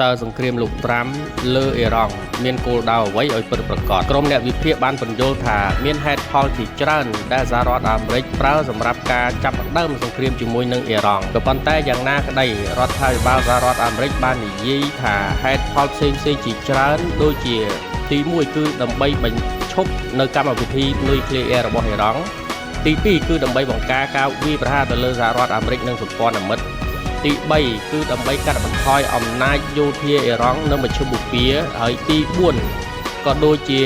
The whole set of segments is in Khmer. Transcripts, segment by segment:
តើសង្គ្រាមលោកត្រាំលើអ៊ីរ៉ង់មានគោលដៅអ្វីឲ្យពិតប្រាកដក្រុមអ្នកវិភាគបានបញ្យល់ថាមានហេតុផលជាច្រើនដែលសហរដ្ឋអាមេរិកប្រើសម្រាប់ការចាប់ផ្ដើមសង្គ្រាមជាមួយនឹងអ៊ីរ៉ង់ក៏ប៉ុន្តែយ៉ាងណាក្តីរដ្ឋាភិបាលសហរដ្ឋអាមេរិកបាននិយាយថាហេតុផលផ្សេងៗជាច្រើនដូចជាទី1គឺដើម្បីបញ្ឈប់នៅកម្មវិធីនុយក្លេអ៊ែររបស់អ៊ីរ៉ង់ទី2គឺដើម្បីបង្ការការវាយប្រហារទៅលើសហរដ្ឋអាមេរិកនិងសម្ព័ន្ធមិត្តទី3គឺដើម្បីកាត់បន្ថយអំណាចយោធាអ៊ីរ៉ង់នៅមជ្ឈមបូព៌ាហើយទី4ក៏ដូចជា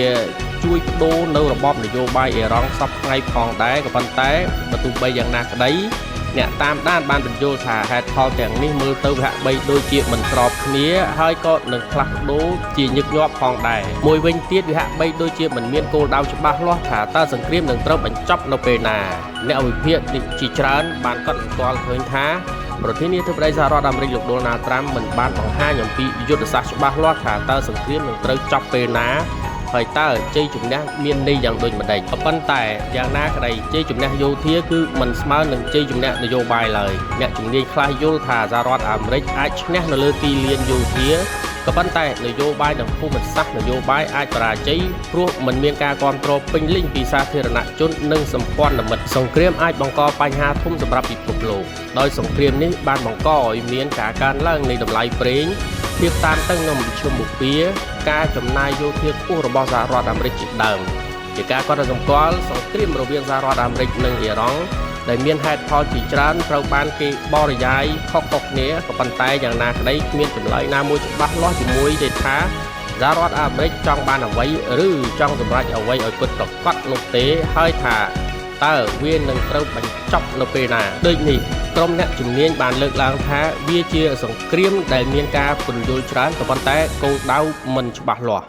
ជួយបដូរនៅរបបនយោបាយអ៊ីរ៉ង់សពថ្ងៃផងដែរក៏ប៉ុន្តែបើទោះបីយ៉ាងណាក្តីអ្នកតាមដានបានបញ្យល់ថាហេតុផលទាំងនេះមើលទៅហាក់បីដូចជាមិនស្របគ្នាហើយក៏នឹងផ្លាស់ប្ដូរជាញឹកញាប់ផងដែរមួយវិញទៀតវាហាក់បីដូចជាមិនមានគោលដៅច្បាស់លាស់ថាតើសង្គ្រាមនឹងត្រូវបញ្ចប់នៅពេលណាអ្នកវិភាគជាច្រើនបានកត់សម្គាល់ឃើញថាប្រធានាធិបតីសហរដ្ឋអាមេរិកលោក Donald Trump មិនបានបង្ហាញអំពីយុទ្ធសាស្ត្រច្បាស់លាស់ថាតើសង្គ្រាមនឹងត្រូវចប់ពេលណាហើយតើជ័យជំនះមានន័យយ៉ាងដូចម្តេចក៏ប៉ុន្តែយ៉ាងណាក្តីជ័យជំនះយោធាគឺមិនស្មើនឹងជ័យជំនះនយោបាយឡើយអ្នកជំនាញខ្លះយល់ថាសហរដ្ឋអាមេរិកអាចឈ្នះនៅលើទីលានយោធាក៏ប៉ុន្តែនយោបាយនិងភូមិសាស្ត្រនយោបាយអាចបរាជ័យព្រោះមិនមានការគ្រប់គ្រងពេញលេញពីសាធារណជននិងសម្ព័ន្ធមិត្តសង្គ្រាមអាចបង្កបញ្ហាធំសម្រាប់ពិភពលោកដោយសង្គ្រាមនេះបានបង្កឲ្យមានការកើនឡើងនៃតម្លៃប្រេងភាពតានតឹងនៅមជ្ឈមបូព៌ាការចំណាយយោធាខ្ពស់របស់សហរដ្ឋអាមេរិកជាដើមជាការកត់សម្គាល់សង្គ្រាមរវាងសហរដ្ឋអាមេរិកនិងអ៊ីរ៉ង់ដែលមានហេតុផលជាច្រើនត្រូវបានគេបរិយាយខុសៗគ្នាក៏ប៉ុន្តែយ៉ាងណាក្តីគ្មានចម្លើយណាមួយច្បាស់លាស់ជាមួយទេថាសហរដ្ឋអាមេរិកចង់បានអ្វីឬចង់សម្រេចអ្វីឲ្យពិតប្រាកដនោះទេហើយថាតើវានឹងត្រូវបញ្ចប់នៅពេលណាដូចនេះក្រុមអ្នកជំនាញបានលើកឡើងថាវាជាសង្គ្រាមដែលមានការពន្យល់ច្រើនក៏ប៉ុន្តែគោលដៅមិនច្បាស់លាស់